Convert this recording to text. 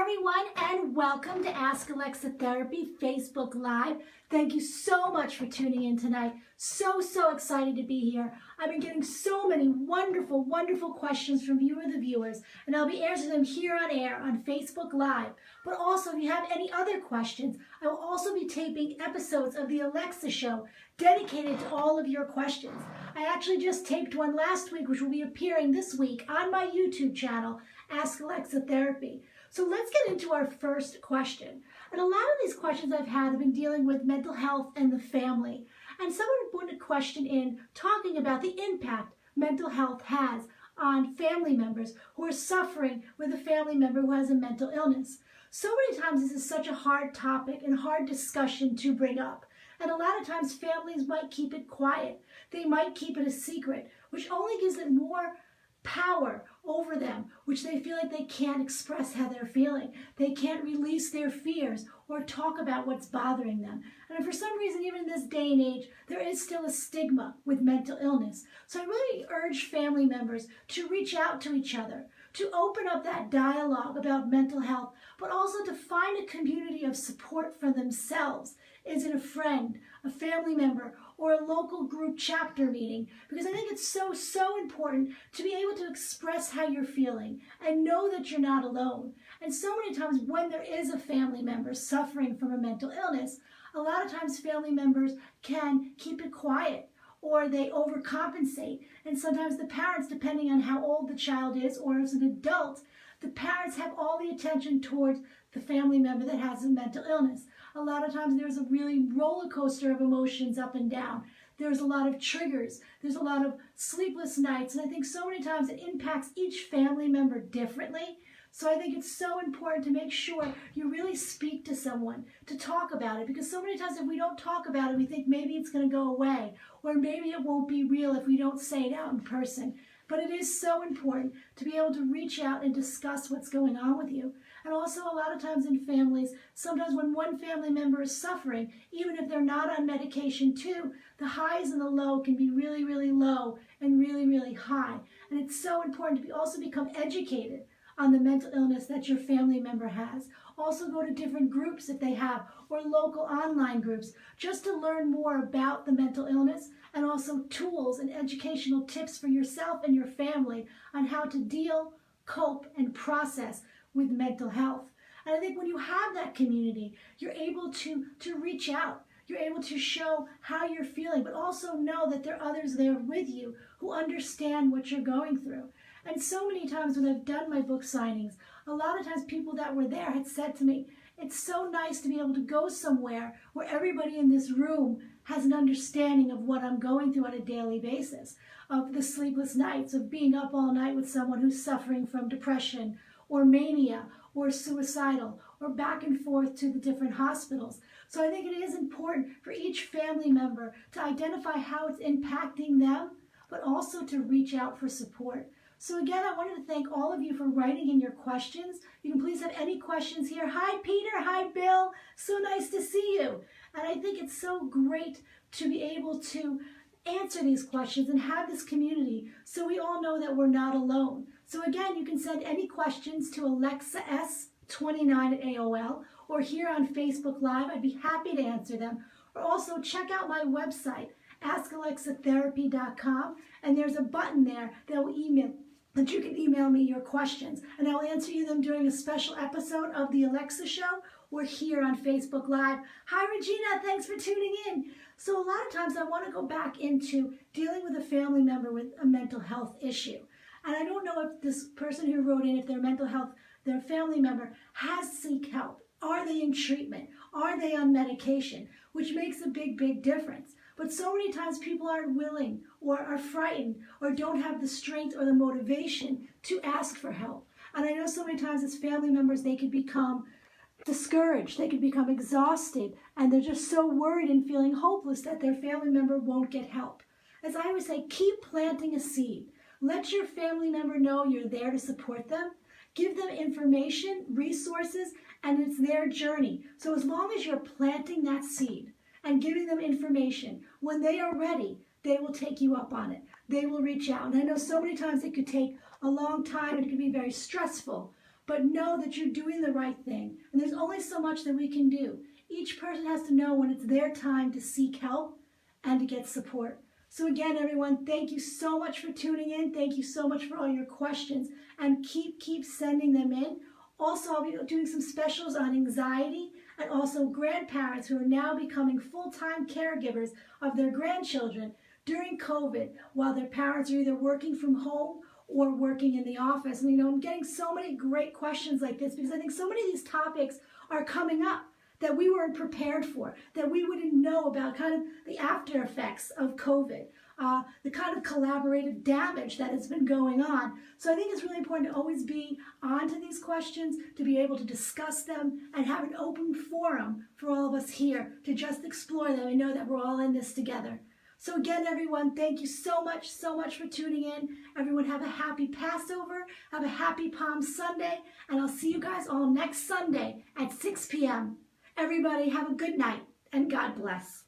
everyone, and welcome to Ask Alexa Therapy Facebook Live. Thank you so much for tuning in tonight. So excited to be here. I've been getting so many wonderful questions from you or the viewers, and I'll be answering them here on air on Facebook Live. But also, if you have any other questions, I will also be taping episodes of the Alexa Show dedicated to all of your questions. I actually just taped one last week, which will be appearing this week on my YouTube channel, Ask Alexa Therapy. So let's get into our first question. And a lot of these questions I've had have been dealing with mental health and the family. And someone put a question in talking about the impact mental health has on family members who are suffering with a family member who has a mental illness. So many times this is such a hard topic and hard discussion to bring up. And a lot of times families might keep it quiet. They might keep it a secret, which only gives it more power over them, which they feel like they can't express how they're feeling. They can't release their fears or talk about what's bothering them. And for some reason, even in this day and age, there is still a stigma with mental illness. So I really urge family members to reach out to each other, to open up that dialogue about mental health, but also to find a community of support for themselves. Is it a friend, a family member, or a local group chapter meeting? Because I think it's so important to be able to express how you're feeling and know that you're not alone. And so many times when there is a family member suffering from a mental illness, a lot of times family members can keep it quiet or they overcompensate. And sometimes the parents, depending on how old the child is or as an adult, the parents have all the attention towards the family member that has a mental illness. A lot of times there's a really roller coaster of emotions up and down. There's a lot of triggers. There's a lot of sleepless nights. And I think so many times it impacts each family member differently. So I think it's so important to make sure you really speak to someone, to talk about it. Because so many times if we don't talk about it, we think maybe it's going to go away. Or maybe it won't be real if we don't say it out in person. But it is so important to be able to reach out and discuss what's going on with you. And also a lot of times in families, sometimes when one family member is suffering, even if they're not on medication too, the highs and the low can be really low and really high. And it's so important to also become educated on the mental illness that your family member has. Also go to different groups if they have, or local online groups, just to learn more about the mental illness and also tools and educational tips for yourself and your family on how to deal, cope, and process with mental health. And I think when you have that community, you're able to reach out. You're able to show how you're feeling, but also know that there are others there with you who understand what you're going through. And so many times when I've done my book signings, a lot of times people that were there had said to me, it's so nice to be able to go somewhere where everybody in this room has an understanding of what I'm going through on a daily basis, of the sleepless nights, of being up all night with someone who's suffering from depression or mania or suicidal or back and forth to the different hospitals. So I think it is important for each family member to identify how it's impacting them, but also to reach out for support. So again, I wanted to thank all of you for writing in your questions. You can please have any questions here. Hi, Peter. Hi, Bill. So nice to see you. And I think it's so great to be able to answer these questions and have this community so we all know that we're not alone. So again, you can send any questions to AlexaS29@AOL or here on Facebook Live. I'd be happy to answer them. Or also check out my website, AskAlexaTherapy.com, and there's a button there that you can email me your questions, and I'll answer you them during a special episode of the Alexa Show or here on Facebook Live. Hi, Regina. Thanks for tuning in. So a lot of times I want to go back into dealing with a family member with a mental health issue. And I don't know if this person who wrote in, if their mental health, their family member has seek help. Are they in treatment? Are they on medication? Which makes a big difference. But so many times people aren't willing or are frightened or don't have the strength or the motivation to ask for help. And I know so many times as family members, they could become discouraged, they could become exhausted, and they're just so worried and feeling hopeless that their family member won't get help. As I always say, keep planting a seed. Let your family member know you're there to support them. Give them information, resources, and it's their journey. So as long as you're planting that seed and giving them information, when they are ready, they will take you up on it. They will reach out. And I know so many times it could take a long time and it can be very stressful. but know that you're doing the right thing. And there's only so much that we can do. Each person has to know when it's their time to seek help and to get support. So again, everyone, thank you so much for tuning in. Thank you so much for all your questions, and keep sending them in. Also, I'll be doing some specials on anxiety, and also grandparents who are now becoming full-time caregivers of their grandchildren during COVID, while their parents are either working from home or working in the office. And I'm getting so many great questions like this because I think so many of these topics are coming up that we weren't prepared for, that we wouldn't know about, kind of the after effects of COVID, the kind of collaborative damage that has been going on. So I think it's really important to always be on to these questions, to be able to discuss them and have an open forum for all of us here to just explore them and know that we're all in this together. So again, everyone, thank you so much for tuning in. Everyone have a happy Passover, have a happy Palm Sunday, and I'll see you guys all next Sunday at 6 p.m. Everybody have a good night, and God bless.